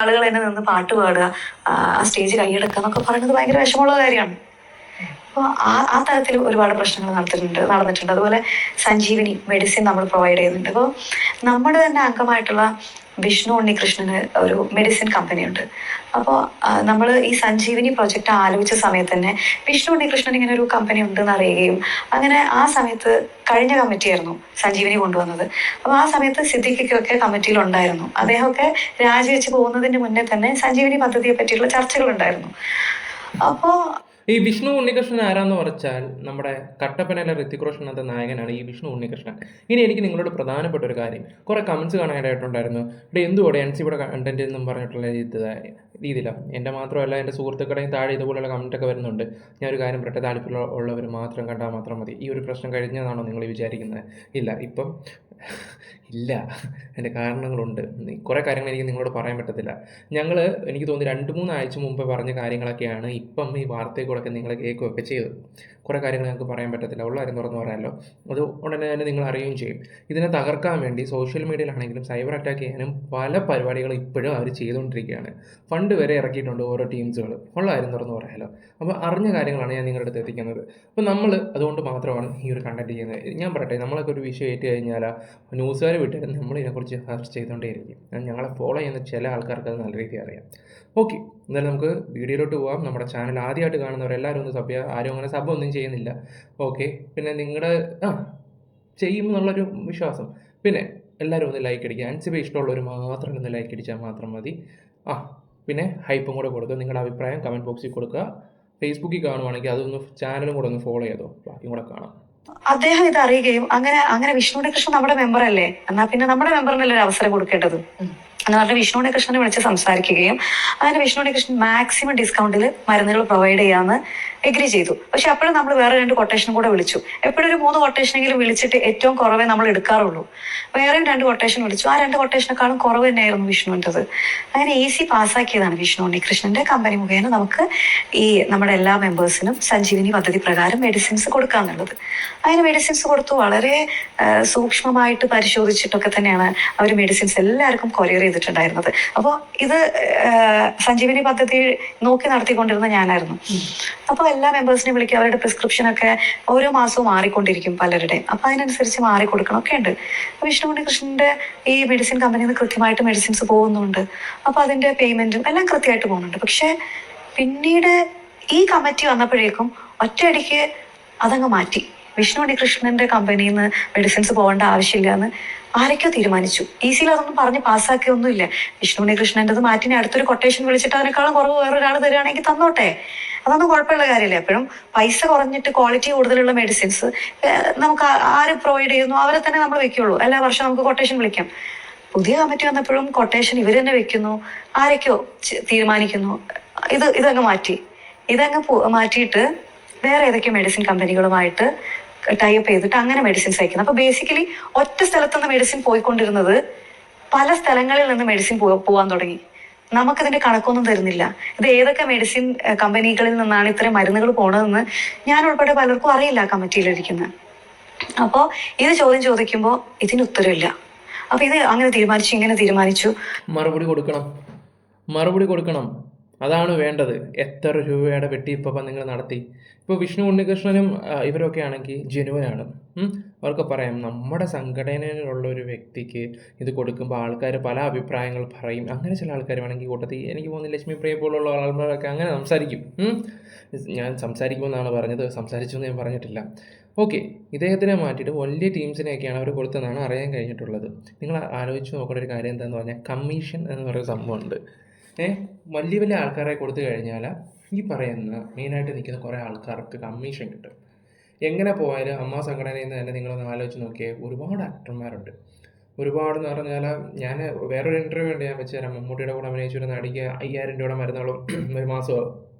ആളുകൾ തന്നെ നിന്ന് പാട്ട് പാടുക, സ്റ്റേജ് കൈയെടുക്കുക എന്നൊക്കെ പറയുന്നത് ഭയങ്കര വിഷമമുള്ള കാര്യമാണ്. അപ്പോൾ ആ തരത്തിൽ ഒരുപാട് പ്രശ്നങ്ങൾ നടന്നിട്ടുണ്ട്. അതുപോലെ സഞ്ജീവനി മെഡിസിൻ നമ്മൾ പ്രൊവൈഡ് ചെയ്യുന്നുണ്ട്. അപ്പോൾ നമ്മുടെ തന്നെ അംഗമായിട്ടുള്ള വിഷ്ണു ഉണ്ണികൃഷ്ണന് ഒരു മെഡിസിൻ കമ്പനി ഉണ്ട്. അപ്പോൾ നമ്മൾ ഈ സഞ്ജീവനി പ്രൊജക്റ്റ് ആലോചിച്ച സമയത്ത് തന്നെ വിഷ്ണു ഉണ്ണികൃഷ്ണൻ ഇങ്ങനെ ഒരു കമ്പനി ഉണ്ടെന്ന് അറിയുകയും അങ്ങനെ ആ സമയത്ത് കഴിഞ്ഞ കമ്മിറ്റിയായിരുന്നു സഞ്ജീവനി കൊണ്ടുവന്നത്. അപ്പോൾ ആ സമയത്ത് സിദ്ദിഖിക്കൊക്കെ കമ്മിറ്റിയിൽ ഉണ്ടായിരുന്നു. അദ്ദേഹമൊക്കെ രാജിവെച്ച് പോകുന്നതിന് മുന്നേ തന്നെ സഞ്ജീവനി പദ്ധതിയെ പറ്റിയുള്ള ചർച്ചകൾ ഉണ്ടായിരുന്നു. അപ്പോൾ ഈ വിഷ്ണു ഉണ്ണികൃഷ്ണൻ ആരാന്ന് പറഞ്ഞാൽ നമ്മുടെ കട്ടപ്പനയിലെ ഋത്തിക് റോഷൻ എന്ന നായകനാണ് ഈ വിഷ്ണു ഉണ്ണികൃഷ്ണൻ. ഇനി എനിക്ക് നിങ്ങളോട് പ്രധാനപ്പെട്ട ഒരു കാര്യം, കുറേ കമൻസ് കാണാനായിട്ടുണ്ടായിരുന്നു. ഇവിടെ എന്തുകൂടെ NCBയുടെ കണ്ടന്റ് എന്നും പറഞ്ഞിട്ടുള്ള രീതിയിലാണ്. എൻ്റെ മാത്രമല്ല എൻ്റെ സുഹൃത്തുക്കളുടെയും താഴെ ഇതുപോലുള്ള കമൻറ്റൊക്കെ വരുന്നുണ്ട്. ഞാനൊരു കാര്യം പറയട്ടെ, താല്പര്യമുള്ളവർ മാത്രം കണ്ടാൽ മാത്രം മതി. ഈ ഒരു പ്രശ്നം കഴിഞ്ഞതാണോ നിങ്ങൾ വിചാരിക്കുന്നത്? ഇല്ല, ഇപ്പം ഇല്ല, അതിൻ്റെ കാരണങ്ങളുണ്ട്. കുറേ കാര്യങ്ങൾ എനിക്ക് നിങ്ങളോട് പറയാൻ പറ്റത്തില്ല. എനിക്ക് തോന്നി 2-3 ആഴ്ച മുമ്പ് പറഞ്ഞ കാര്യങ്ങളൊക്കെയാണ് ഇപ്പം ഈ വാർത്തയിൽ കൂടെയൊക്കെ നിങ്ങൾ കേൾക്കുകയൊക്കെ ചെയ്തത്. കുറേ കാര്യങ്ങൾ ഞങ്ങൾക്ക് പറയാൻ പറ്റത്തില്ല, ഉള്ള കാര്യം തുറന്ന് പറയാമല്ലോ. അത് ഉടനെ തന്നെ നിങ്ങൾ അറിയുകയും ചെയ്യും. ഇതിനെ തകർക്കാൻ വേണ്ടി സോഷ്യൽ മീഡിയയിലാണെങ്കിലും സൈബർ അറ്റാക്ക് ചെയ്യാനും പല പരിപാടികളും ഇപ്പോഴും അവർ ചെയ്തുകൊണ്ടിരിക്കുകയാണ്. ഫണ്ട് വരെ ഇറക്കിയിട്ടുണ്ട് ഓരോ ടീംസുകൾ, ഉള്ള കാര്യം തുറന്ന് പറയാമല്ലോ. അപ്പോൾ അറിഞ്ഞ കാര്യങ്ങളാണ് ഞാൻ നിങ്ങളുടെ അടുത്ത് എത്തിക്കുന്നത്. അപ്പോൾ നമ്മൾ അതുകൊണ്ട് മാത്രമാണ് ഈ ഒരു കണ്ടന്റ് ചെയ്യുന്നത്. ഞാൻ പറയട്ടെ, നമ്മളൊക്കെ ഒരു വിഷയം ഏറ്റ് കഴിഞ്ഞാൽ ന്യൂസുകാർ വിട്ടിട്ട് നമ്മളിതിനെക്കുറിച്ച് സെർച്ച് ചെയ്തുകൊണ്ടേയിരിക്കും. ഞങ്ങളെ ഫോളോ ചെയ്യുന്ന ചില ആൾക്കാർക്ക് അത് നല്ല രീതിയിൽ അറിയാം. ഓക്കെ, എന്തായാലും നമുക്ക് വീഡിയോയിലോട്ട് പോകാം. നമ്മുടെ ചാനൽ ആദ്യമായിട്ട് കാണുന്നവരെല്ലാവരും ഒന്ന് ആരും അങ്ങനെ ഒന്നും ചെയ്യുന്നില്ല. ഓക്കെ, പിന്നെ നിങ്ങളുടെ ചെയ്യുമെന്നുള്ളൊരു വിശ്വാസം. പിന്നെ എല്ലാവരും ഒന്ന് ലൈക്ക് അടിക്കുക. NCB ഇഷ്ടമുള്ളവർ മാത്രം ഒന്ന് ലൈക്ക് അടിച്ചാൽ മാത്രം മതി. പിന്നെ ഹൈപ്പും കൂടെ കൊടുക്കുക. നിങ്ങളുടെ അഭിപ്രായം കമൻറ്റ് ബോക്സിൽ കൊടുക്കുക. ഫേസ്ബുക്കിൽ കാണുവാണെങ്കിൽ അതൊന്ന് ചാനലും കൂടെ ഒന്ന് ഫോളോ ചെയ്തോ, ബാക്കിയും കൂടെ കാണാം. അദ്ദേഹം ഇത് അറിയുകയും അങ്ങനെ വിഷ്ണു കൃഷ്ണൻ നമ്മുടെ മെമ്പർ അല്ലേ, എന്നാ പിന്നെ നമ്മുടെ മെമ്പറിനല്ലേ ഒരു അവസരം കൊടുക്കേണ്ടത് എന്ന് പറഞ്ഞ് വിഷ്ണു കൃഷ്ണനെ വിളിച്ച് സംസാരിക്കുകയും അങ്ങനെ വിഷ്ണു കൃഷ്ണൻ മാക്സിമം ഡിസ്കൗണ്ടിൽ മരുന്നുകൾ പ്രൊവൈഡ് ചെയ്യാമെന്ന് എഗ്രി ചെയ്തു. പക്ഷെ അപ്പോഴും നമ്മൾ വേറെ 2 കൊട്ടേഷൻ കൂടെ വിളിച്ചു. എപ്പോഴും ഒരു 3 കൊട്ടേഷനെങ്കിലും വിളിച്ചിട്ട് ഏറ്റവും കുറവേ നമ്മൾ എടുക്കാറുള്ളൂ. വേറെയും 2 കൊട്ടേഷൻ വിളിച്ചു. ആ 2 കൊട്ടേഷനെക്കാളും കുറവ് തന്നെയായിരുന്നു വിഷ്ണുവിൻ്റെത്. അങ്ങനെ ഈസി പാസ്സാക്കിയതാണ് വിഷ്ണു ഉണ്ണികൃഷ്ണന്റെ കമ്പനി മുഖേന നമുക്ക് ഈ നമ്മുടെ എല്ലാ മെമ്പേഴ്സിനും സഞ്ജീവനി പദ്ധതി പ്രകാരം മെഡിസിൻസ് കൊടുക്കാന്നുള്ളത്. അതിന് മെഡിസിൻസ് കൊടുത്തു. വളരെ സൂക്ഷ്മമായിട്ട് പരിശോധിച്ചിട്ടൊക്കെ തന്നെയാണ് അവർ മെഡിസിൻസ് എല്ലാവർക്കും കൊറിയർ ചെയ്തിട്ടുണ്ടായിരുന്നത്. അപ്പോൾ ഇത് സഞ്ജീവനി പദ്ധതി നോക്കി നടത്തിക്കൊണ്ടിരുന്ന ഞാനായിരുന്നു. അപ്പോൾ എല്ലാ മെമ്പേഴ്സിനെ വിളിക്കുക. അവരുടെ പ്രിസ്ക്രിപ്ഷനൊക്കെ ഓരോ മാസവും മാറിക്കൊണ്ടിരിക്കും പലരുടെയും. അപ്പം അതിനനുസരിച്ച് മാറിക്കൊടുക്കണമൊക്കെ ഉണ്ട്. വിഷ്ണു ഉണ്ണികൃഷ്ണന്റെ ഈ മെഡിസിൻ കമ്പനിയിൽ നിന്ന് കൃത്യമായിട്ട് മെഡിസിൻസ് പോകുന്നുണ്ട്. അപ്പോൾ അതിൻ്റെ പേയ്മെൻറ്റും എല്ലാം കൃത്യമായിട്ട് പോകുന്നുണ്ട്. പക്ഷേ പിന്നീട് ഈ കമ്മിറ്റി വന്നപ്പോഴേക്കും ഒറ്റയടിക്ക് അതങ്ങ് മാറ്റി. വിഷ്ണു ഉണ്ണികൃഷ്ണന്റെ കമ്പനിയിൽ നിന്ന് മെഡിസിൻസ് പോകേണ്ട ആവശ്യമില്ല എന്ന് ആരൊക്കെയോ തീരുമാനിച്ചു. ഈസിയിൽ അതൊന്നും പറഞ്ഞ് പാസ്സാക്കിയൊന്നുമില്ല. വിഷ്ണു ഉണ്ണികൃഷ്ണൻ്റെത് മാറ്റിനെ അടുത്തൊരു കൊട്ടേഷൻ വിളിച്ചിട്ട് അതിനേക്കാളും കുറവ് വേറൊരാൾ തരികയാണെങ്കിൽ തന്നോട്ടെ, അതൊന്നും കുഴപ്പമുള്ള കാര്യമില്ല. എപ്പോഴും പൈസ കുറഞ്ഞിട്ട് ക്വാളിറ്റി കൂടുതലുള്ള മെഡിസിൻസ് നമുക്ക് ആര് പ്രൊവൈഡ് ചെയ്യുന്നു അവരെ തന്നെ നമ്മൾ വെക്കുള്ളൂ. എല്ലാ വർഷവും നമുക്ക് കൊട്ടേഷൻ വിളിക്കാം. പുതിയ കമ്മിറ്റി വന്നപ്പോഴും കൊട്ടേഷൻ ഇവർ തന്നെ വെക്കുന്നു, ആരൊക്കെയോ തീരുമാനിക്കുന്നു. ഇതങ്ങ് മാറ്റിയിട്ട് വേറെ ഏതൊക്കെയോ മെഡിസിൻ കമ്പനികളുമായിട്ട് ടൈപ്പ് ചെയ്തിട്ട് അങ്ങനെ മെഡിസിൻസ് അയക്കുന്നത്. അപ്പൊ ബേസിക്കലി ഒറ്റ സ്ഥലത്തുനിന്ന് മെഡിസിൻ പോയിക്കൊണ്ടിരുന്നത് പല സ്ഥലങ്ങളിൽ നിന്ന് മെഡിസിൻ പോകാൻ തുടങ്ങി. നമുക്കിതിന്റെ കണക്കൊന്നും തരുന്നില്ല. ഇത് ഏതൊക്കെ മെഡിസിൻ കമ്പനികളിൽ നിന്നാണ് ഇത്രയും മരുന്നുകൾ പോണതെന്ന് ഞാൻ ഉൾപ്പെടെ പലർക്കും അറിയില്ല കമ്മിറ്റിയിലിരിക്കുന്നത്. അപ്പോൾ ഇത് ചോദിക്കുമ്പോൾ ഇതിന് ഉത്തരവില്ല. അപ്പൊ ഇത് അങ്ങനെ തീരുമാനിച്ചു, ഇങ്ങനെ തീരുമാനിച്ചു. മറുപടി കൊടുക്കണം, അതാണ് വേണ്ടത്. എത്ര രൂപയുടെ വെട്ടിയിപ്പം നിങ്ങൾ നടത്തി. ഇപ്പോൾ വിഷ്ണു ഉണ്ണികൃഷ്ണനും ഇവരൊക്കെ ആണെങ്കിൽ ജെനുവനാണ്. അവർക്ക് പറയാം, നമ്മുടെ സംഘടനയിലുള്ള ഒരു വ്യക്തിക്ക് ഇത് കൊടുക്കുമ്പോൾ ആൾക്കാർ പല അഭിപ്രായങ്ങൾ പറയും. അങ്ങനെ ചില ആൾക്കാർ വേണമെങ്കിൽ കൂട്ടത്തിൽ എനിക്ക് തോന്നുന്നു ലക്ഷ്മി പ്രിയ പോലുള്ള ആൾക്കാരൊക്കെ അങ്ങനെ സംസാരിക്കും. ഞാൻ സംസാരിക്കുമെന്നാണ് പറഞ്ഞത്, സംസാരിച്ചു എന്ന് ഞാൻ പറഞ്ഞിട്ടില്ല. ഓക്കെ, ഇദ്ദേഹത്തിനെ മാറ്റിയിട്ട് വലിയ ടീംസിനെയൊക്കെയാണ് അവർ കൊടുത്തതെന്നാണ് അറിയാൻ കഴിഞ്ഞിട്ടുള്ളത്. നിങ്ങൾ ആലോചിച്ച് നോക്കേണ്ട ഒരു കാര്യം എന്താണെന്ന് പറഞ്ഞാൽ കമ്മീഷൻ എന്ന് പറയുന്ന സംഭവമുണ്ട്. വലിയ ആൾക്കാരെ കൊടുത്തു കഴിഞ്ഞാൽ ഈ പറയുന്ന മെയിനായിട്ട് നിൽക്കുന്ന കുറേ ആൾക്കാർക്ക് കമ്മീഷൻ കിട്ടും. എങ്ങനെ പോയാലും അമ്മ സംഘടനയിൽ നിന്ന് തന്നെ നിങ്ങളൊന്ന് ആലോചിച്ച് നോക്കിയാൽ ഒരുപാട് ആക്ടർമാരുണ്ട്. ഒരുപാടെന്ന് പറഞ്ഞാൽ ഞാൻ വേറൊരു ഇൻ്റർവ്യൂ ഉണ്ട്, ഞാൻ വെച്ച് തരാം. മമ്മൂട്ടിയുടെ കൂടെ അഭിനയിച്ചൊരു നടിക്ക് 5000 രൂപയുടെ മരുന്നുകളും ഒരു മാസം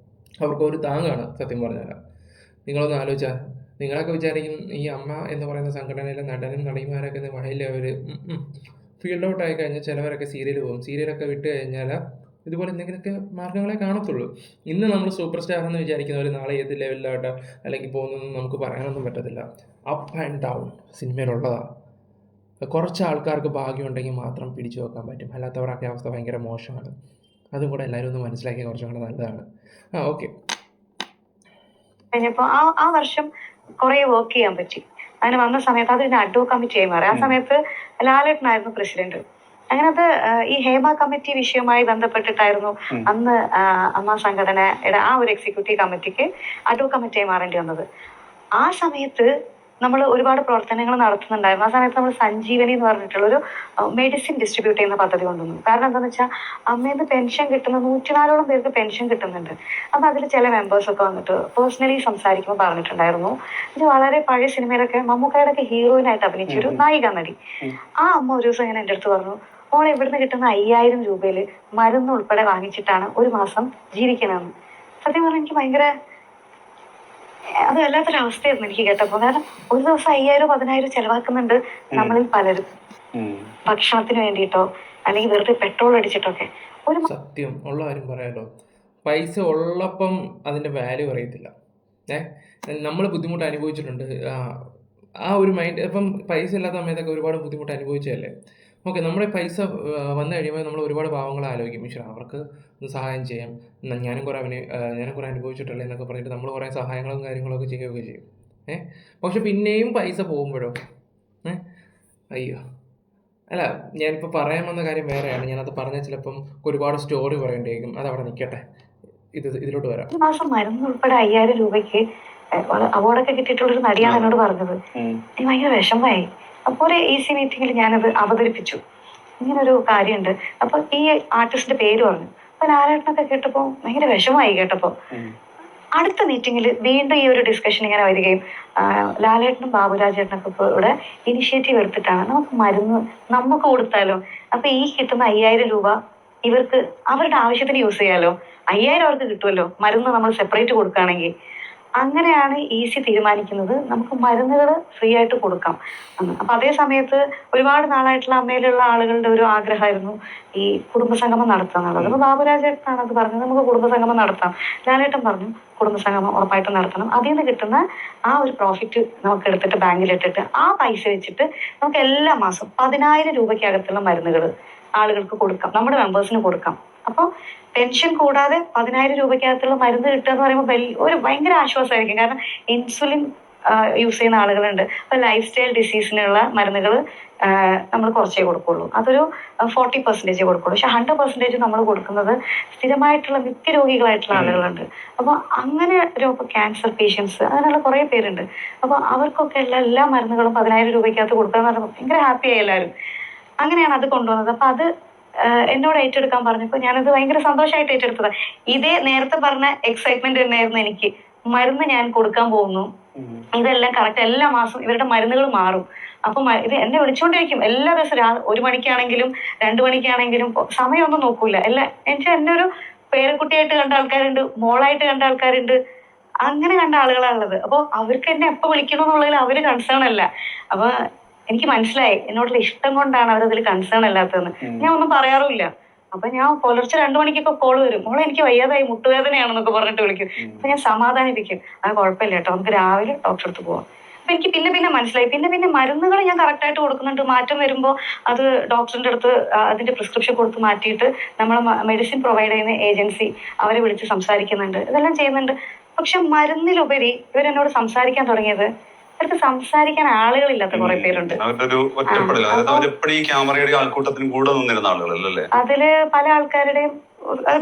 അവർക്ക് ഒരു താങ്ങാണ് സത്യം പറഞ്ഞാൽ. നിങ്ങളൊന്ന് ആലോചിച്ചാൽ നിങ്ങളൊക്കെ വിചാരിക്കും ഈ അമ്മ എന്ന് പറയുന്ന സംഘടനയിലെ നടനും നടിമാരൊക്കെ വയലിൽ അവർ ഫീൽഡ് ഔട്ട് ആയി കഴിഞ്ഞാൽ ചിലവരൊക്കെ സീരിയൽ പോകും. സീരിയലൊക്കെ വിട്ട് കഴിഞ്ഞാൽ ഇതുപോലെ എന്തെങ്കിലുമൊക്കെ മാർഗ്ഗങ്ങളെ കാണത്തുള്ളൂ. ഇന്ന് നമ്മൾ സൂപ്പർ സ്റ്റാർ എന്ന് വിചാരിക്കുന്നവർ നാളെ ഏത് ലെവലിലോട്ട് അല്ലെങ്കിൽ പോകുന്നതെന്ന് നമുക്ക് പറയാനൊന്നും പറ്റത്തില്ല. അപ്പ് ആൻഡ് ഡൗൺ സിനിമയിലുള്ളതാണ്. കുറച്ച് ആൾക്കാർക്ക് ഭാഗ്യം ഉണ്ടെങ്കിൽ മാത്രം പിടിച്ചു വെക്കാൻ പറ്റും, അല്ലാത്തവരൊക്കെ അവസ്ഥ ഭയങ്കര മോശമാണ്. അതും കൂടെ എല്ലാവരും ഒന്ന് മനസ്സിലാക്കിയാൽ കുറച്ചും കൂടെ നല്ലതാണ്. ഓക്കെ. കഴിഞ്ഞപ്പോ ആ വർഷം കുറെ വർക്ക് ചെയ്യാൻ പറ്റി. അങ്ങനെ വന്ന സമയത്ത് അത് അഡ്വോ കമ്മിറ്റിയായി മാറി. ആ സമയത്ത് ലാലേട്ടനായിരുന്നു പ്രസിഡന്റ്. അങ്ങനത്തെ ഈ ഹേമ കമ്മിറ്റി വിഷയവുമായി ബന്ധപ്പെട്ടിട്ടായിരുന്നു അന്ന് അമ്മ സംഘടനയുടെ ആ ഒരു എക്സിക്യൂട്ടീവ് കമ്മിറ്റിക്ക് അഡ്വോ കമ്മിറ്റിയായി മാറേണ്ടി വന്നത്. ആ സമയത്ത് നമ്മൾ ഒരുപാട് പ്രവർത്തനങ്ങൾ നടത്തുന്നുണ്ടായിരുന്നു. ആ സമയത്ത് നമ്മൾ സഞ്ജീവനി എന്ന് പറഞ്ഞിട്ടുള്ളൊരു മെഡിസിൻ ഡിസ്ട്രിബ്യൂട്ട് ചെയ്യുന്ന പദ്ധതി കൊണ്ടുവന്നു. കാരണം എന്താണെന്ന് വെച്ചാൽ അമ്മേന്ന് പെൻഷൻ കിട്ടുന്ന 104ഓളം പേർക്ക് പെൻഷൻ കിട്ടുന്നുണ്ട്. അപ്പം അതിൽ ചില മെമ്പേഴ്സൊക്കെ വന്നിട്ട് പേഴ്സണലി സംസാരിക്കുമ്പോൾ പറഞ്ഞിട്ടുണ്ടായിരുന്നു, ഇത് വളരെ പഴയ സിനിമയിലൊക്കെ മമ്മൂക്കയുടെ ഒക്കെ ഹീറോയിനായിട്ട് അഭിനയിച്ചൊരു നായിക നടി. ആ അമ്മ ഒരു ദിവസം ഇങ്ങനെ എൻ്റെ അടുത്ത് പറഞ്ഞു, മോളെ ഇവിടുന്ന് കിട്ടുന്ന 5000 രൂപയിൽ മരുന്ന് ഉൾപ്പെടെ വാങ്ങിച്ചിട്ടാണ് ഒരു മാസം ജീവിക്കണമെന്ന്. സത്യം പറഞ്ഞാൽ എനിക്ക് ഭയങ്കര അത് വല്ലാത്തൊരവസ്ഥയായിരുന്നു എനിക്ക് കേട്ടപ്പോ. കാരണം ഒരു ദിവസം 5000-10000 ചെലവാക്കുന്നുണ്ട് നമ്മളിൽ പലരും, ഭക്ഷണത്തിന് വേണ്ടിയിട്ടോ അല്ലെങ്കിൽ വെറുതെ പെട്രോൾ അടിച്ചിട്ടൊക്കെ. സത്യം ഉള്ള കാര്യം പറയാലോ, പൈസ ഉള്ളപ്പം അതിൻ്റെ വാല്യൂ അറിയത്തില്ല. നമ്മൾ ബുദ്ധിമുട്ട് അനുഭവിച്ചിട്ടുണ്ട്. ആ ഒരു മൈൻഡ് ഇപ്പം പൈസ ഇല്ലാത്ത സമയത്തൊക്കെ ഒരുപാട് ബുദ്ധിമുട്ട് അനുഭവിച്ചതല്ലേ. ഓക്കെ, നമ്മുടെ പൈസ വന്നു കഴിയുമ്പോൾ നമ്മൾ ഒരുപാട് പാവങ്ങളെ ആലോചിക്കും, പക്ഷേ അവർക്ക് ഒന്ന് സഹായം ചെയ്യാം, ഞാനും കുറേ അനുഭവിച്ചിട്ടുള്ളത് എന്നൊക്കെ പറഞ്ഞിട്ട് നമ്മൾ കുറേ സഹായങ്ങളും കാര്യങ്ങളൊക്കെ ചെയ്യുകയൊക്കെ ചെയ്യും. പക്ഷെ പിന്നെയും പൈസ പോകുമ്പോഴോ അയ്യോ. അല്ല, ഞാനിപ്പോൾ പറയാൻ വന്ന കാര്യം വേറെയാണ്. ഞാനത് പറഞ്ഞാൽ ചിലപ്പം ഒരുപാട് സ്റ്റോറി പറയേണ്ടിയിരിക്കും. അതവിടെ നിൽക്കട്ടെ, ഇതിലോട്ട് വരാം. ഒരു മാസം മരുന്ന് ഉൾപ്പെടെ 5000 രൂപയ്ക്ക് അവാർഡൊക്കെ കിട്ടിയിട്ടുള്ളൊരു നടിയാണ് എന്നോട് പറഞ്ഞത്. എനിക്ക് ഭയങ്കര വിഷമമായി. അപ്പോൾ ഒരു ഈസി മീറ്റിംഗിൽ ഞാനത് അവതരിപ്പിച്ചു, ഇങ്ങനൊരു കാര്യമുണ്ട്. അപ്പൊ ഈ ആർട്ടിസ്റ്റിന്റെ പേര് പറഞ്ഞു. അപ്പൊ ലാലേട്ടനൊക്കെ കേട്ടപ്പോ ഭയങ്കര വിഷമമായി കേട്ടപ്പോ. അടുത്ത മീറ്റിംഗിൽ വീണ്ടും ഈ ഒരു ഡിസ്കഷൻ ഇങ്ങനെ വരികയും ലാലേട്ടനും ബാബുരാജേട്ടനൊക്കെ ഇപ്പോൾ ഇവിടെ ഇനിഷ്യേറ്റീവ് എടുത്തിട്ടാണ് നമുക്ക് മരുന്ന് നമുക്ക് കൊടുത്താലോ, അപ്പൊ ഈ കിട്ടുന്ന 5000 രൂപ ഇവർക്ക് അവരുടെ ആവശ്യത്തിന് യൂസ് ചെയ്യാലോ, 5000 അവർക്ക് കിട്ടുമല്ലോ മരുന്ന് നമ്മൾ സെപ്പറേറ്റ് കൊടുക്കുകയാണെങ്കിൽ. അങ്ങനെയാണ് ഈസി തീരുമാനിക്കുന്നത്, നമുക്ക് മരുന്നുകൾ ഫ്രീ ആയിട്ട് കൊടുക്കാം എന്ന്. അപ്പൊ അതേ സമയത്ത് ഒരുപാട് നാളായിട്ടുള്ള അമ്മയിലുള്ള ആളുകളുടെ ഒരു ആഗ്രഹമായിരുന്നു ഈ കുടുംബസംഗമം നടത്തുക എന്നുള്ളത്. അപ്പൊ ബാബുരാജേട്ടനാണ് അത് പറഞ്ഞത്, നമുക്ക് കുടുംബസംഗമം നടത്താം. ലാലേട്ടൻ പറഞ്ഞു കുടുംബസംഗമം ഉറപ്പായിട്ടും നടത്തണം. അതിൽ നിന്ന് കിട്ടുന്ന ആ ഒരു പ്രോഫിറ്റ് നമുക്ക് എടുത്തിട്ട് ബാങ്കിലിട്ടിട്ട് ആ പൈസ വെച്ചിട്ട് നമുക്ക് എല്ലാ മാസവും 10000 രൂപയ്ക്കകത്തുള്ള മരുന്നുകൾ ആളുകൾക്ക് കൊടുക്കാം, നമ്മുടെ മെമ്പേഴ്സിന് കൊടുക്കാം. അപ്പോൾ പെൻഷൻ കൂടാതെ 10000 രൂപയ്ക്കകത്തുള്ള മരുന്ന് കിട്ടുക എന്ന് പറയുമ്പോൾ ഒരു ഭയങ്കര ആശ്വാസമായിരിക്കും. കാരണം ഇൻസുലിൻ യൂസ് ചെയ്യുന്ന ആളുകളുണ്ട്. അപ്പൊ ലൈഫ് സ്റ്റൈൽ ഡിസീസിനുള്ള മരുന്നുകൾ നമ്മൾ കുറച്ചേ കൊടുക്കുള്ളൂ, അതൊരു 40% കൊടുക്കുള്ളൂ. പക്ഷെ 100% നമ്മൾ കൊടുക്കുന്നത് സ്ഥിരമായിട്ടുള്ള നിത്യരോഗികളായിട്ടുള്ള ആളുകളുണ്ട്. അപ്പൊ അങ്ങനെ ക്യാൻസർ പേഷ്യൻസ് അങ്ങനെയുള്ള കുറെ പേരുണ്ട്. അപ്പൊ അവർക്കൊക്കെ ഉള്ള എല്ലാ മരുന്നുകളും 10000 രൂപയ്ക്കകത്ത് കൊടുക്കുക എന്ന് പറയുമ്പോൾ ഭയങ്കര ഹാപ്പിയായി എല്ലാവരും. അങ്ങനെയാണ് അത് കൊണ്ടുവന്നത്. അപ്പൊ അത് എന്നോട് ഏറ്റെടുക്കാൻ പറഞ്ഞപ്പോ ഞാനത് ഭയങ്കര സന്തോഷമായിട്ട് ഏറ്റെടുത്തത്. ഇതേ നേരത്തെ പറഞ്ഞ എക്സൈറ്റ്മെന്റ് തന്നെയായിരുന്നു എനിക്ക്. മരുന്ന് ഞാൻ കൊടുക്കാൻ പോകുന്നു, ഇതെല്ലാം കറക്റ്റ്, എല്ലാ മാസവും ഇവരുടെ മരുന്നുകൾ മാറും. അപ്പൊ ഇത് എന്നെ വിളിച്ചുകൊണ്ടിരിക്കും എല്ലാ ദിവസവും, 1 മണിക്കാണെങ്കിലും 2 മണിക്കാണെങ്കിലും സമയമൊന്നും നോക്കൂല. എന്നെ ഒരു പേരക്കുട്ടിയായിട്ട് കണ്ട ആൾക്കാരുണ്ട്, മോളായിട്ട് കണ്ട ആൾക്കാരുണ്ട്, അങ്ങനെ കണ്ട ആളുകളാണുള്ളത്. അപ്പൊ അവർക്ക് എന്നെ എപ്പോ വിളിക്കണം എന്നുള്ളതിൽ അവര് കൺസേൺ അല്ല. അപ്പൊ എനിക്ക് മനസ്സിലായി എന്നോടുള്ള ഇഷ്ടം കൊണ്ടാണ് അവരതിൽ കൺസേൺ അല്ലാത്തതെന്ന്. ഞാൻ ഒന്നും പറയാറുമില്ല. അപ്പൊ ഞാൻ പുലർച്ചെ 2 മണിക്കൊക്കെ കോള് വരും, മോളെ എനിക്ക് വയ്യാതായി മുട്ടുവേദനയാണെന്നൊക്കെ പറഞ്ഞിട്ട് വിളിക്കും. അപ്പൊ ഞാൻ സമാധാനിപ്പിക്കും, അത് കുഴപ്പമില്ല കേട്ടോ, നമുക്ക് രാവിലെ ഡോക്ടറെ അടുത്ത് പോവാം. അപ്പൊ എനിക്ക് പിന്നെ മനസ്സിലായി. പിന്നെ മരുന്നുകൾ ഞാൻ കറക്റ്റ് ആയിട്ട് കൊടുക്കുന്നുണ്ട്. മാറ്റം വരുമ്പോൾ അത് ഡോക്ടറിന്റെ അടുത്ത് അതിന്റെ പ്രിസ്ക്രിപ്ഷൻ കൊടുത്ത് മാറ്റിയിട്ട് നമ്മൾ മെഡിസിൻ പ്രൊവൈഡ് ചെയ്യുന്ന ഏജൻസി അവരെ വിളിച്ച് സംസാരിക്കുന്നുണ്ട്, ഇതെല്ലാം ചെയ്യുന്നുണ്ട്. പക്ഷെ മരുന്നിലുപരി ഇവരെന്നോട് സംസാരിക്കാൻ തുടങ്ങിയത്, അവർക്ക് സംസാരിക്കാൻ ആളുകളില്ലാത്ത കുറെ പേരുണ്ട്. അതില് പല ആൾക്കാരുടെയും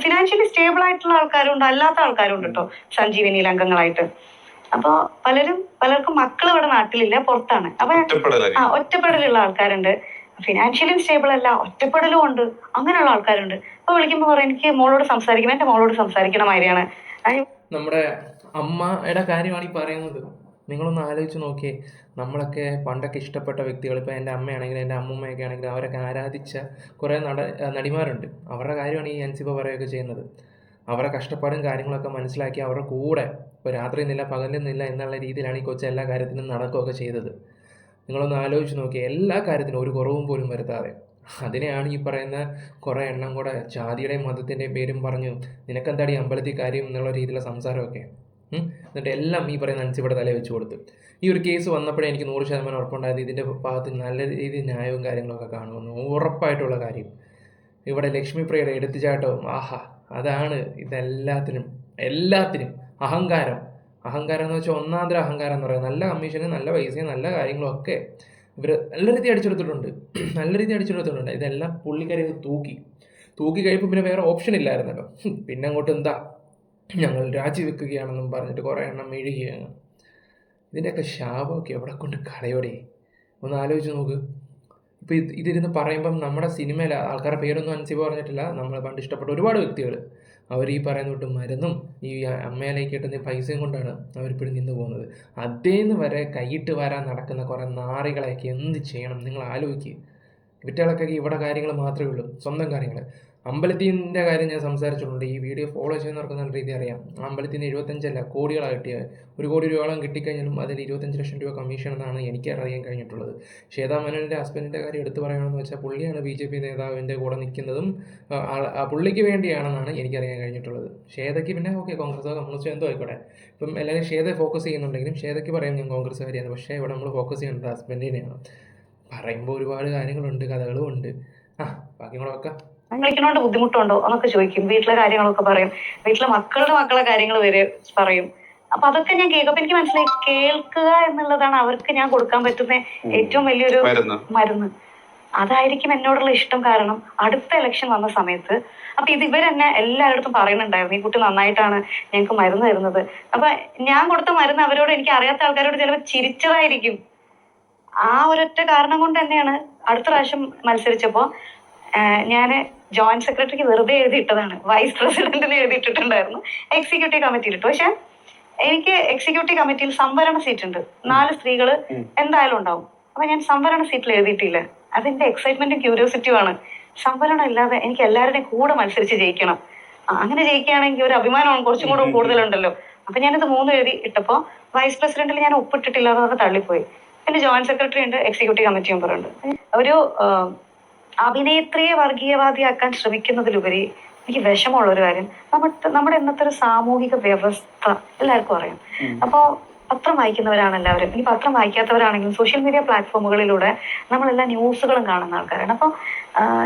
ഫിനാൻഷ്യലി സ്റ്റേബിൾ ആയിട്ടുള്ള ആൾക്കാരുണ്ട്, അല്ലാത്ത ആൾക്കാരുണ്ട് കേട്ടോ സഞ്ജീവനിയിൽ അംഗങ്ങളായിട്ട്. അപ്പൊ പലർക്കും മക്കൾ ഇവിടെ നാട്ടിലില്ല, പുറത്താണ്. അപ്പൊ ഒറ്റപ്പെടലുള്ള ആൾക്കാരുണ്ട്, ഫിനാൻഷ്യലി സ്റ്റേബിൾ അല്ല, ഒറ്റപ്പെടലും ഉണ്ട്, അങ്ങനെയുള്ള ആൾക്കാരുണ്ട്. അപ്പൊ വിളിക്കുമ്പോ പറയും എനിക്ക് മോളോട് സംസാരിക്കണം, എന്റെ മോളോട് സംസാരിക്കണ മാതിരിയാണ്. നമ്മുടെ അമ്മയുടെ കാര്യമാണ് ഈ പറയുന്നത്. നിങ്ങളൊന്ന് ആലോചിച്ച് നോക്കിയേ, നമ്മളൊക്കെ പണ്ടൊക്കെ ഇഷ്ടപ്പെട്ട വ്യക്തികൾ, ഇപ്പോൾ എൻ്റെ അമ്മയാണെങ്കിലും എൻ്റെ അമ്മൂമ്മയൊക്കെ ആണെങ്കിലും അവരൊക്കെ ആരാധിച്ച കുറേ നടിമാരുണ്ട്. അവരുടെ കാര്യമാണ് ഈ അൻസിബ പറയുകയൊക്കെ ചെയ്യുന്നത്. അവരുടെ കഷ്ടപ്പാടും കാര്യങ്ങളൊക്കെ മനസ്സിലാക്കി അവരുടെ കൂടെ ഇപ്പോൾ രാത്രിയെന്നില്ല പകലെന്നില്ല എന്നുള്ള രീതിയിലാണ് ഈ കൊച്ചു എല്ലാ കാര്യത്തിനും നടക്കുകയൊക്കെ ചെയ്തത്. നിങ്ങളൊന്ന് ആലോചിച്ച് നോക്കിയേ, എല്ലാ കാര്യത്തിനും ഒരു കുറവും പോലും വരുത്താതെ. അതിനെയാണ് ഈ പറയുന്ന കുറേ എണ്ണം കൂടെ ജാതിയുടെയും മതത്തിൻ്റെയും പേരും പറഞ്ഞു നിനക്കെന്താടി അമ്പലത്തിൽ കാര്യം എന്നുള്ള രീതിയിലുള്ള സംസാരമൊക്കെ. എന്നിട്ട് എല്ലാം ഈ പറയുന്ന അൻസിബയുടെ തലയിൽ വെച്ച് കൊടുത്തു. ഈ ഒരു കേസ് വന്നപ്പോഴേ എനിക്ക് 100% ഉറപ്പുണ്ടായത് ഇതിൻ്റെ ഭാഗത്ത് നല്ല രീതിയിൽ ന്യായവും കാര്യങ്ങളൊക്കെ കാണുമെന്ന്, ഉറപ്പായിട്ടുള്ള കാര്യം. ഇവിടെ ലക്ഷ്മിപ്രിയയുടെ എടുത്തുചാട്ടവും ആഹാ, അതാണ് ഇതെല്ലാത്തിനും എല്ലാത്തിനും അഹങ്കാരം. അഹങ്കാരം എന്ന് വെച്ചാൽ ഒന്നാന്തര അഹങ്കാരം എന്ന് പറയുന്നത്. നല്ല കമ്മീഷനും നല്ല പൈസയും നല്ല കാര്യങ്ങളും ഒക്കെ ഇവർ നല്ല രീതി അടിച്ചെടുത്തിട്ടുണ്ട്. നല്ല രീതി അടിച്ചെടുത്തിട്ടുണ്ട്. ഇതെല്ലാം പുള്ളിക്കാരി തൂക്കി കഴിയുമ്പോൾ പിന്നെ വേറെ ഓപ്ഷൻ ഇല്ലായിരുന്നല്ലോ. പിന്നെ അങ്ങോട്ട് എന്താ ഞങ്ങൾ രാജിവെക്കുകയാണെന്നും പറഞ്ഞിട്ട് കുറേ എണ്ണം മെഴുകുകയാണ്. ഇതിൻ്റെയൊക്കെ ശാപമൊക്കെ എവിടെ കൊണ്ട് കളയോടെ ഒന്ന് ആലോചിച്ച് നോക്ക്. ഇപ്പോൾ ഇതിരുന്ന് പറയുമ്പം നമ്മുടെ സിനിമയിൽ ആൾക്കാരുടെ പേരൊന്നും അൻസിബ പറഞ്ഞിട്ടില്ല. നമ്മൾ പണ്ട് ഇഷ്ടപ്പെട്ട ഒരുപാട് വ്യക്തികൾ അവർ ഈ പറയുന്ന തൊട്ട് മരുന്നും ഈ അമ്മയിലേക്ക് കിട്ടുന്ന പൈസയും കൊണ്ടാണ് അവരിപ്പോഴും നിന്ന് പോകുന്നത്. അതേന്ന് വരെ കൈയിട്ട് വരാൻ നടക്കുന്ന കുറേ നാറികളെയൊക്കെ എന്ത് ചെയ്യണം നിങ്ങൾ ആലോചിക്കുക. ഇവറ്റകളൊക്കെ ഇവിടെ കാര്യങ്ങൾ മാത്രമേ ഉള്ളൂ, സ്വന്തം കാര്യങ്ങൾ. അമ്പലത്തിൻ്റെ കാര്യം ഞാൻ സംസാരിച്ചിട്ടുണ്ട്. ഈ വീഡിയോ ഫോളോ ചെയ്യുന്നവർക്ക് നല്ല രീതി അറിയാം. അമ്പലത്തിൽ നിന്ന് 75 കോടികളാണ് കിട്ടിയത്. 1 കോടി രൂപയോളം കിട്ടിക്കഴിഞ്ഞാലും അതിൽ 25 ലക്ഷം രൂപ കമ്മീഷൻ എന്നാണ് എനിക്ക് അറിയാൻ കഴിഞ്ഞിട്ടുള്ളത്. ശ്വേതാ മേനോൻ്റെ ഹസ്ബൻഡിൻ്റെ കാര്യം എടുത്തു പറയണമെന്ന് വെച്ചാൽ പുള്ളിയാണ് BJP നേതാവിൻ്റെ കൂടെ നിൽക്കുന്നതും പുള്ളിക്ക് വേണ്ടിയാണെന്നാണ് എനിക്കറിയാൻ കഴിഞ്ഞിട്ടുള്ളത്. ശ്വേതയ്ക്ക് പിന്നെ ഓക്കെ കോൺഗ്രസ് കമ്മ്യൂണിസ്റ്റ് എന്തോ ആയിക്കോട്ടെ. ഇപ്പം എല്ലാവരും ശ്വേതയെ ഫോക്കസ് ചെയ്യുന്നുണ്ടെങ്കിലും ശ്വേതയ്ക്ക് പറയാം ഞാൻ കോൺഗ്രസ്സുകാരിയാണ്. പക്ഷേ ഇവിടെ നമ്മൾ ഫോക്കസ് ചെയ്യേണ്ടത് ഹസ്ബൻഡിനെയാണ്. പറയുമ്പോൾ ഒരുപാട് കാര്യങ്ങളുണ്ട്, കഥകളും ഉണ്ട്. ബാക്കി കൂടെ വെക്കാം. വിളിക്കണോണ്ട് ബുദ്ധിമുട്ടുണ്ടോ എന്നൊക്കെ ചോദിക്കും. വീട്ടിലെ കാര്യങ്ങളൊക്കെ പറയും. വീട്ടിലെ മക്കളുടെ കാര്യങ്ങൾ വരെ പറയും. അപ്പൊ അതൊക്കെ ഞാൻ കേൾക്കും. അപ്പൊ എനിക്ക് മനസ്സിലായി, കേൾക്കുക എന്നുള്ളതാണ് അവർക്ക് ഞാൻ കൊടുക്കാൻ പറ്റുന്ന ഏറ്റവും വലിയൊരു മരുന്ന്. അതായിരിക്കും എന്നോടുള്ള ഇഷ്ടം. കാരണം അടുത്ത ഇലക്ഷൻ വന്ന സമയത്ത് അപ്പൊ ഇവരെന്നെ എല്ലായിടത്തും പറയുന്നുണ്ടായിരുന്നു, ഈ കുട്ടി നന്നായിട്ടാണ് ഞങ്ങൾക്ക് മരുന്ന് തരുന്നത്. അപ്പൊ ഞാൻ കൊടുത്ത മരുന്ന് അവരോട്, എനിക്ക് അറിയാത്ത ആൾക്കാരോട് ചിലപ്പോൾ ചിരിച്ചതായിരിക്കും. ആ ഒരൊറ്റ കാരണം കൊണ്ട് തന്നെയാണ് അടുത്ത പ്രാവശ്യം മത്സരിച്ചപ്പോ ഞാൻ ജോയിന്റ് സെക്രട്ടറിക്ക് വെറുതെ എഴുതിയിട്ടതാണ്. വൈസ് പ്രസിഡന്റിന് എഴുതിയിട്ടിട്ടുണ്ടായിരുന്നു, എക്സിക്യൂട്ടീവ് കമ്മിറ്റിയിൽ ഇട്ടു. പക്ഷെ എനിക്ക് എക്സിക്യൂട്ടീവ് കമ്മിറ്റിയിൽ സംവരണ സീറ്റ് ഉണ്ട്. 4 സ്ത്രീകൾ എന്തായാലും ഉണ്ടാവും. അപ്പൊ ഞാൻ സംവരണ സീറ്റിൽ എഴുതിയിട്ടില്ല. അതിന്റെ എക്സൈറ്റ്മെന്റും ക്യൂരിയോസിറ്റിയുമാണ്. സംവരണം ഇല്ലാതെ എനിക്ക് എല്ലാവരുടെയും കൂടെ മത്സരിച്ച് ജയിക്കണം. അങ്ങനെ ജയിക്കുകയാണെങ്കിൽ ഒരു അഭിമാനമാണ് കുറച്ചും കൂടെ കൂടുതലുണ്ടല്ലോ. അപ്പൊ ഞാനിത് 3 എഴുതി ഇട്ടപ്പോ വൈസ് പ്രസിഡന്റിൽ ഞാൻ ഒപ്പിട്ടിട്ടില്ല എന്ന് പറഞ്ഞ് തള്ളിപ്പോയി. പിന്നെ ജോയിന്റ് സെക്രട്ടറി ഉണ്ട്, എക്സിക്യൂട്ടീവ് കമ്മിറ്റി മെമ്പർ ഉണ്ട്. ഒരു അഭിനേത്രിയെ വർഗീയവാദിയാക്കാൻ ശ്രമിക്കുന്നതിലുപരി എനിക്ക് വിഷമമുള്ള ഒരു കാര്യം, നമ്മുടെ ഇന്നത്തെ ഒരു സാമൂഹിക വ്യവസ്ഥ എല്ലാവർക്കും അറിയാം. അപ്പോൾ പത്രം വായിക്കുന്നവരാണ് എല്ലാവരും. ഇനി പത്രം വായിക്കാത്തവരാണെങ്കിലും സോഷ്യൽ മീഡിയ പ്ലാറ്റ്ഫോമുകളിലൂടെ നമ്മളെല്ലാ ന്യൂസുകളും കാണുന്ന ആൾക്കാരാണ്. അപ്പോൾ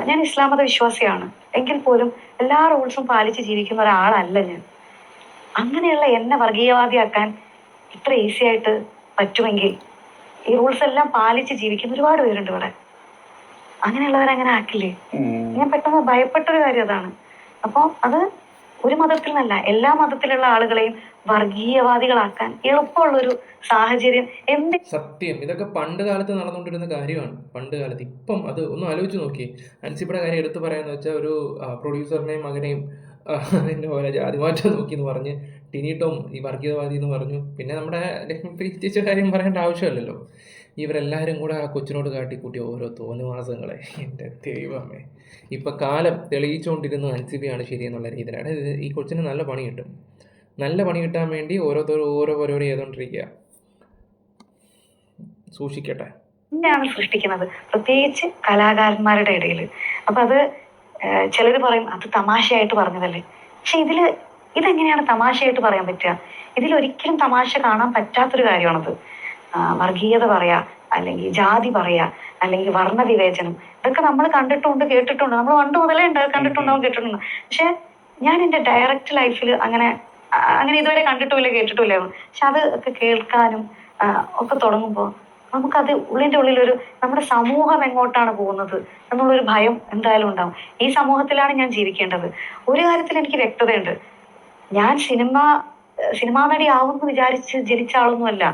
ഞാൻ ഇസ്ലാം മത വിശ്വാസിയാണ്. എങ്കിൽ പോലും എല്ലാ റൂൾസും പാലിച്ച് ജീവിക്കുന്ന ഒരാളല്ല ഞാൻ. അങ്ങനെയുള്ള എന്നെ വർഗീയവാദിയാക്കാൻ ഇത്ര ഈസി ആയിട്ട് പറ്റുമെങ്കിൽ ഈ റൂൾസ് എല്ലാം പാലിച്ച് ജീവിക്കുന്ന ഒരുപാട് പേരുണ്ട് ഇവിടെ. അങ്ങനെയുള്ളവരങ്ങനെ ആക്കില്ലേ? ഞാൻ പെട്ടെന്ന് ഭയപ്പെട്ടൊരു കാര്യം അതാണ്. അപ്പോൾ അത് ഒരു മതത്തിൽ നിന്നല്ല, എല്ലാ മതത്തിലുള്ള ആളുകളെയും വർഗീയവാദികളാക്കാൻ എളുപ്പമുള്ളൊരു സാഹചര്യം സത്യം. ഇതൊക്കെ പണ്ട് കാലത്ത് നടന്നുകൊണ്ടിരുന്ന കാര്യമാണ്. പണ്ട് കാലത്ത്. ഇപ്പം അത് ഒന്ന് ആലോചിച്ച് നോക്കി. അൻസിബയുടെ കാര്യം എടുത്തു പറയാന്ന് വെച്ചാൽ ഒരു പ്രൊഡ്യൂസറിനെയും മകനെയും അതിൻ്റെ പോലെ ജാതി മാറ്റം നോക്കി എന്ന് പറഞ്ഞ് ടിനിട്ടോം ഈ വർഗീയവാദി എന്ന് പറഞ്ഞു. പിന്നെ നമ്മുടെ ലക്ഷ്മി ചേച്ചിയുടെ കാര്യം പറയേണ്ട ആവശ്യമില്ലല്ലോ. ഇവരെല്ലാവരും കൂടെ ആ കൊച്ചിനോട് കാട്ടിക്കൂട്ടിയ ഓരോ തോന്നുവാസങ്ങളെ എൻ്റെ ദൈവമേ. ഇപ്പം കാലം തെളിയിച്ചുകൊണ്ടിരുന്ന അൻസിബയാണ് ശരിയെന്നുള്ള രീതിയിലാണ്. ഈ കൊച്ചിന് നല്ല പണി കിട്ടും. നല്ല പണി കിട്ടാൻ വേണ്ടി ഓരോരുത്തരും ഓരോ പരിപാടി ചെയ്തുകൊണ്ടിരിക്കുക. സൂക്ഷിക്കട്ടെ. ാണ് സൃഷ്ടിക്കുന്നത്, പ്രത്യേകിച്ച് കലാകാരന്മാരുടെ ഇടയിൽ. അപ്പൊ അത് ചിലർ പറയും അത് തമാശയായിട്ട് പറഞ്ഞതല്ലേ. പക്ഷെ ഇതെങ്ങനെയാണ് തമാശയായിട്ട് പറയാൻ പറ്റുക? ഇതിലൊരിക്കലും തമാശ കാണാൻ പറ്റാത്തൊരു കാര്യമാണത്. വർഗീയത പറയാ, അല്ലെങ്കിൽ ജാതി പറയാ, അല്ലെങ്കിൽ വർണ്ണവിവേചനം, ഇതൊക്കെ നമ്മൾ കണ്ടിട്ടുണ്ട്, കേട്ടിട്ടുണ്ട്. നമ്മൾ പണ്ട് മുതലേ കണ്ടിട്ടുണ്ടാവും, കേട്ടിട്ടുണ്ട്. പക്ഷെ ഞാൻ എൻ്റെ ഡയറക്റ്റ് ലൈഫിൽ അങ്ങനെ ഇതുവരെ കണ്ടിട്ടുമില്ല, കേട്ടിട്ടില്ല. പക്ഷെ അത് ഒക്കെ കേൾക്കാനും ഒക്കെ തുടങ്ങുമ്പോൾ നമുക്കത് ഉള്ളിൻ്റെ ഉള്ളിലൊരു നമ്മുടെ സമൂഹം എങ്ങോട്ടാണ് പോകുന്നത് എന്നുള്ളൊരു ഭയം എന്തായാലും ഉണ്ടാവും. ഈ സമൂഹത്തിലാണ് ഞാൻ ജീവിക്കേണ്ടത്. ഒരു കാര്യത്തിൽ എനിക്ക് വ്യക്തതയുണ്ട്. ഞാൻ സിനിമാ നടി ആവുമെന്ന് വിചാരിച്ച് ജനിച്ച ആളൊന്നുമല്ല.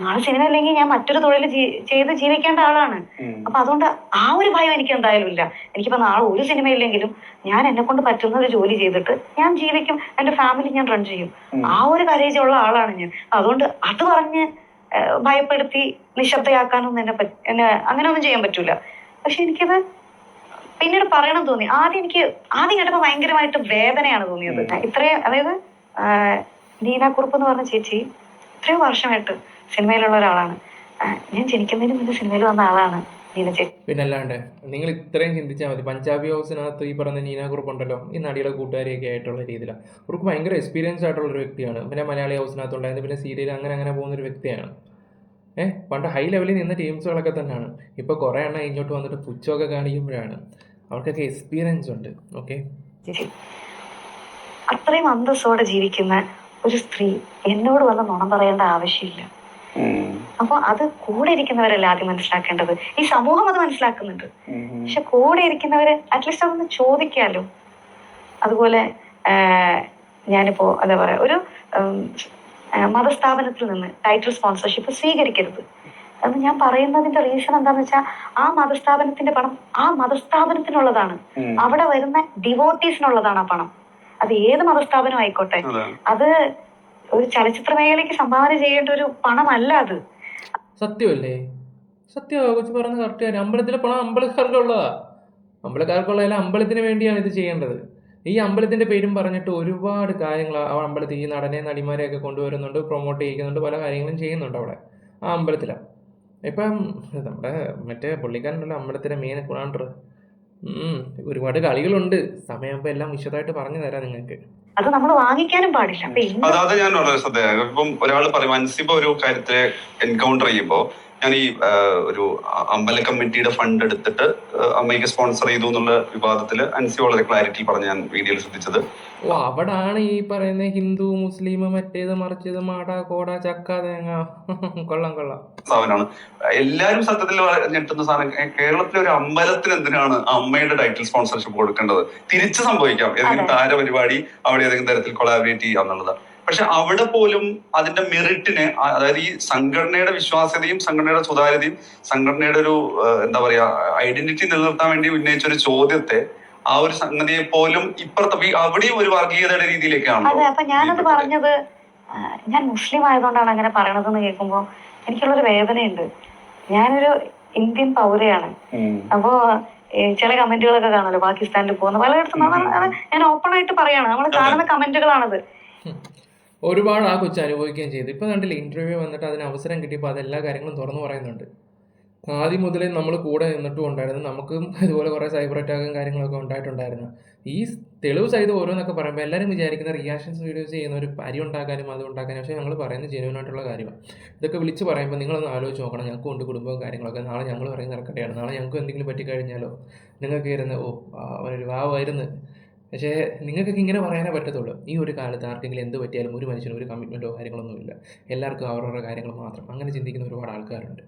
നാളെ സിനിമ ഇല്ലെങ്കിൽ ഞാൻ മറ്റൊരു തൊഴിൽ ചെയ്ത് ജീവിക്കേണ്ട ആളാണ്. അപ്പൊ അതുകൊണ്ട് ആ ഒരു ഭയം എനിക്ക് എന്തായാലും ഇല്ല. എനിക്കിപ്പോ നാളെ ഒരു സിനിമ ഇല്ലെങ്കിലും ഞാൻ എന്നെ കൊണ്ട് പറ്റുന്ന ഒരു ജോലി ചെയ്തിട്ട് ഞാൻ ജീവിക്കും, എന്റെ ഫാമിലി ഞാൻ റൺ ചെയ്യും. ആ ഒരു കരേജുള്ള ആളാണ് ഞാൻ. അതുകൊണ്ട് അത് പറഞ്ഞ് ഭയപ്പെടുത്തി നിശബ്ദയാക്കാനൊന്നും എന്നെ അങ്ങനെ ഒന്നും ചെയ്യാൻ പറ്റൂല. പക്ഷെ എനിക്കത് പിന്നീട് പറയണം തോന്നി. ആദ്യം കേട്ടപ്പോ ഭയങ്കരമായിട്ട് വേദനയാണ് തോന്നിയത്. അതായത് നീന കുറുപ്പ് എന്ന് പറഞ്ഞ ചേച്ചി എത്രയോ വർഷമായിട്ട് സിനിമയിലുള്ള ഒരാളാണ്. ഞാൻ ജനിക്കുന്നതിന് മുന്നേ സിനിമയിൽ വന്ന ആളാണ് നീന ചേച്ചി. പിന്നല്ലാണ്ട് നിങ്ങൾ ഇത്രയും ചിന്തിച്ചാൽ മതി. പഞ്ചാബി ഹൗസിനകത്ത് ഈ പറഞ്ഞ നീന കുറുപ്പ് ഉണ്ടല്ലോ, ഈ നടിയുടെ കൂട്ടുകാരിയൊക്കെ ആയിട്ടുള്ള രീതിയിലാണ്. അവർക്ക് ഭയങ്കര എക്സ്പീരിയൻസ് ആയിട്ടുള്ള ഒരു വ്യക്തിയാണ്. പിന്നെ മലയാളി ഹൗസിനകത്തുണ്ടായിരുന്നു, പിന്നെ സീരിയൽ അങ്ങനെ പോകുന്നൊരു വ്യക്തിയാണ്. പണ്ട് ഹൈ ലെവലിൽ നിന്ന ടീംസുകളൊക്കെ തന്നെയാണ്. ഇപ്പോൾ കുറേ എണ്ണം ഇങ്ങോട്ട് വന്നിട്ട് പുച്ഛമൊക്കെ കാണിക്കുമ്പോഴാണ് അവർക്കൊക്കെ എക്സ്പീരിയൻസ് ഉണ്ട്. ഓക്കെ, ചേച്ചി അത്രയും അന്തസ്സോടെ ജീവിക്കുന്ന ഒരു സ്ത്രീ എന്നോട് വന്ന് നുണ പറയേണ്ട ആവശ്യമില്ല. അപ്പൊ അത് കൂടെ ഇരിക്കുന്നവരല്ല ആദ്യം മനസ്സിലാക്കേണ്ടത്. ഈ സമൂഹം അത് മനസ്സിലാക്കുന്നുണ്ട്, പക്ഷെ കൂടെ ഇരിക്കുന്നവര് അറ്റ്ലീസ്റ്റ് അതൊന്ന് ചോദിക്കാലോ. അതുപോലെ ഞാനിപ്പോ എന്താ പറയാ, ഒരു മതസ്ഥാപനത്തിൽ നിന്ന് ടൈറ്റിൽ സ്പോൺസർഷിപ്പ് സ്വീകരിക്കരുത് എന്ന് ഞാൻ പറയുന്നതിന്റെ റീസൺ എന്താന്ന് വെച്ചാൽ, ആ മതസ്ഥാപനത്തിന്റെ പണം ആ മതസ്ഥാപനത്തിനുള്ളതാണ്. അവിടെ വരുന്ന ഡിവോട്ടീസിനുള്ളതാണ് ആ പണം. അത് ഏത് മതസ്ഥാപനം ആയിക്കോട്ടെ, അത് ഒരു ചലച്ചിത്ര മേഖലയ്ക്ക് സംഭാവന ചെയ്യേണ്ട ഒരു പണമല്ല അത്. സത്യമല്ലേ? സത്യമാ കൊച്ചു പറഞ്ഞ കറക്റ്റ് കാര്യം. അമ്പലത്തിലെ പണം അമ്പലക്കാർക്കുള്ളതാ. അമ്പലക്കാർക്കുള്ളതല്ല, അമ്പലത്തിന് വേണ്ടിയാണ് ഇത് ചെയ്യേണ്ടത്. ഈ അമ്പലത്തിന്റെ പേരും പറഞ്ഞിട്ട് ഒരുപാട് കാര്യങ്ങൾ ആ അമ്പലത്തിൽ ഈ നടനെ നടിമാരെയൊക്കെ കൊണ്ടുവരുന്നുണ്ട്, പ്രൊമോട്ട് ചെയ്യിക്കുന്നുണ്ട്, പല കാര്യങ്ങളും ചെയ്യുന്നുണ്ട് അവിടെ ആ അമ്പലത്തിലാണ്. ഇപ്പം നമ്മുടെ മറ്റേ പുള്ളിക്കാരനുള്ള അമ്പലത്തിലെ മെയിൻ കുണാണ്ടർ. ഒരുപാട് കളികളുണ്ട്. സമയമാകുമ്പോൾ എല്ലാം വിശദമായിട്ട് പറഞ്ഞു തരാം നിങ്ങൾക്ക്. അത് നമ്മൾ വാങ്ങിക്കാനും പാടില്ല. അതായത് ഞാൻ വളരെ ശ്രദ്ധ, ഇപ്പം ഒരാൾ പറയും അൻസിബ ഒരു കാര്യത്തെ എൻകൗണ്ടർ ചെയ്യുമ്പോ ഞാൻ ഈ ഒരു അമ്പല കമ്മിറ്റിയുടെ ഫണ്ട് എടുത്തിട്ട് അമ്മയ്ക്ക് സ്പോൺസർ ചെയ്തു എന്നുള്ള വിവാദത്തില് അൻസി വളരെ ക്ലാരിറ്റി പറഞ്ഞ് ഞാൻ വീഡിയോയിൽ ശ്രദ്ധിച്ചത്. ഓ, അവിടാണ് ഈ പറയുന്ന ഹിന്ദു മുസ്ലിം മറ്റേത് മറിച്ചത് മാട കോട ചക്ക തേങ്ങ. കൊള്ളാം കൊള്ളാം സാധനമാണ്. എല്ലാരും സത്യത്തിൽ ഞെട്ടുന്ന സാധനം, കേരളത്തിലെ ഒരു അമ്പലത്തിന് എന്തിനാണ് അമ്മയുടെ ടൈറ്റിൽ സ്പോൺസർഷിപ്പ് കൊടുക്കേണ്ടത്? തിരിച്ചു സംഭവിക്കാം, ഏതെങ്കിലും താരപരിപാടി അവിടെ ഏതെങ്കിലും തരത്തിൽ കൊളാബറേറ്റ് ചെയ്യാം എന്നുള്ളത്. പക്ഷെ അവിടെ പോലും അതിന്റെ മെറിറ്റിനെ, അതായത് ഈ സംഘടനയുടെ വിശ്വാസ്യതയും സംഘടനയുടെ സുതാര്യതയും സംഘടനയുടെ ഒരു എന്താ പറയാ ഐഡന്റിറ്റി നിലനിർത്താൻ വേണ്ടി ഉന്നയിച്ച ഒരു ചോദ്യത്തെ, ആ ഒരു സംഗതിയെ പോലും ഇപ്പുറത്തെ അവിടെയും ഒരു വർഗീയതയുടെ രീതിയിലേക്കാണ്. അതെ, അപ്പൊ ഞാനത് പറഞ്ഞത് ഞാൻ മുസ്ലിം ആയതുകൊണ്ടാണ് അങ്ങനെ പറയണതെന്ന് കേൾക്കുമ്പോ എനിക്കുള്ളൊരു വേദനയുണ്ട്. ഞാനൊരു ഇന്ത്യൻ പൗരയാണ്. അപ്പോ ചില കമന്റുകളൊക്കെ കാണുമല്ലോ, പാകിസ്ഥാനിൽ പോകുന്ന പലയിടത്തും. ഞാൻ ഓപ്പൺ ആയിട്ട് പറയാണ്, നമ്മൾ കാണുന്ന കമന്റുകളാണത്. ഒരുപാട് ആ കൊച്ചു അനുഭവിക്കുകയും ചെയ്തു. ഇപ്പം കണ്ടില്ല, ഇന്റർവ്യൂ വന്നിട്ട് അതിന് അവസരം കിട്ടിയപ്പോൾ അതെല്ലാ കാര്യങ്ങളും തുറന്നു പറയുന്നുണ്ട്. ആദ്യം മുതലേ നമ്മൾ കൂടെ നിന്നിട്ടും ഉണ്ടായിരുന്നു. നമുക്കും ഇതുപോലെ കുറേ സൈബർ അറ്റാക്കും കാര്യങ്ങളൊക്കെ ഉണ്ടായിട്ടുണ്ടായിരുന്നു. ഈ തെളിവ് സഹിതം ഓരോന്നൊക്കെ പറയുമ്പോൾ എല്ലാവരും വിചാരിക്കുന്ന റിയാക്ഷൻസ് വീഡിയോസ് ചെയ്യുന്ന ഒരു പരി ഉണ്ടാക്കാനും അത് ഉണ്ടാക്കാനും. പക്ഷേ ഞങ്ങൾ പറയുന്നത് ജെന്യൂൻ ആയിട്ടുള്ള കാര്യമാണ്. ഇതൊക്കെ വിളിച്ച് പറയുമ്പോൾ നിങ്ങളൊന്ന് ആലോചിച്ച് നോക്കണം. ഞങ്ങൾക്ക് കൊണ്ട് കുടുംബവും കാര്യങ്ങളൊക്കെ. നാളെ ഞങ്ങൾ പറയുന്ന ഇറക്കട്ടെയാണ്. നാളെ ഞങ്ങൾക്ക് എന്തെങ്കിലും പറ്റിക്കഴിഞ്ഞാലോ നിങ്ങൾക്ക് ഇരുന്ന് അവനൊരു വാവായിരുന്നു. പക്ഷേ നിങ്ങൾക്കൊക്കെ ഇങ്ങനെ പറയാനേ പറ്റത്തുള്ളൂ. ഈ ഒരു കാലത്ത് ആർക്കെങ്കിലും എന്ത് പറ്റിയാലും ഒരു മനുഷ്യനും ഒരു കമ്മിറ്റ്മെൻറ്റോ കാര്യങ്ങളൊന്നുമില്ല. എല്ലാവർക്കും അവരവരുടെ കാര്യങ്ങൾ മാത്രം. അങ്ങനെ ചിന്തിക്കുന്ന ഒരുപാട് ആൾക്കാരുണ്ട്.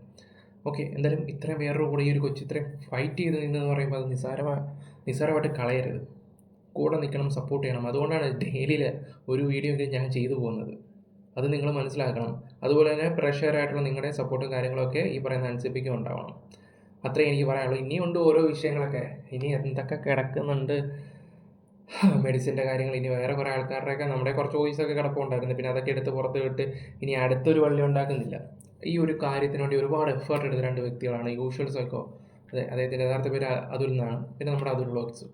ഓക്കെ, എന്തായാലും ഇത്രയും വേറൊരു കൂടെ ഈ ഒരു കൊച്ചു ഇത്രയും ഫൈറ്റ് ചെയ്ത് നിന്നെന്ന് പറയുമ്പോൾ അത് നിസ്സാരമായിട്ട് കളയരുത്. കൂടെ നിൽക്കണം, സപ്പോർട്ട് ചെയ്യണം. അതുകൊണ്ടാണ് ഡെയിലിയിൽ ഒരു വീഡിയോ എങ്കിലും ഞാൻ ചെയ്തു പോകുന്നത്. അത് നിങ്ങൾ മനസ്സിലാക്കണം. അതുപോലെ തന്നെ പ്രേക്ഷകരായിട്ടുള്ള നിങ്ങളുടെ സപ്പോർട്ടും കാര്യങ്ങളൊക്കെ ഈ പറയുന്ന അൻസിബയ്ക്കും ഉണ്ടാവണം. അത്രയും എനിക്ക് പറയാനുള്ളൂ. ഇനിയുണ്ട് ഓരോ വിഷയങ്ങളൊക്കെ, ഇനി എന്തൊക്കെ കിടക്കുന്നുണ്ട്. മെഡിസിൻ്റെ കാര്യങ്ങൾ, ഇനി വേറെ കുറേ ആൾക്കാരുടെയൊക്കെ നമ്മുടെ കുറച്ച് വോയിസൊക്കെ കിടപ്പുണ്ടായിരുന്നു. പിന്നെ അതൊക്കെ എടുത്ത് പുറത്ത് വിട്ട് ഇനി അടുത്തൊരു വള്ളി ഉണ്ടാക്കുന്നില്ല. ഈ ഒരു കാര്യത്തിന് വേണ്ടി ഒരുപാട് എഫേർട്ട് എടുത്ത രണ്ട് വ്യക്തികളാണ് യൂഷ്വൽ സൈക്കോ, അതെ അദ്ദേഹത്തിൻ്റെ യഥാർത്ഥ പേര് അതുൽ എന്നാണ്, പിന്നെ നമ്മുടെ അതുൽ വ്ളോഗ്സ്.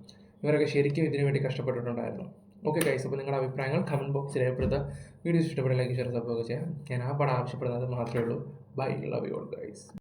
ഇവരൊക്കെ ശരിക്കും ഇതിനു വേണ്ടി കഷ്ടപ്പെട്ടിട്ടുണ്ടായിരുന്നു. ഓക്കെ ഗൈസ്, അപ്പോൾ നിങ്ങളുടെ അഭിപ്രായങ്ങൾ കമൻറ്റ് ബോക്സിൽ രേഖപ്പെടുത്തുക. വീഡിയോസ് ഇഷ്ടപ്പെട്ട ലൈക്ക് ഷെയർ സബ്സ്ക്രൈബ് ചെയ്യാം. ഞാൻ ആ പടം ആവശ്യപ്പെടുന്നത് മാത്രമേ ഉള്ളൂ. Bye, love you all guys.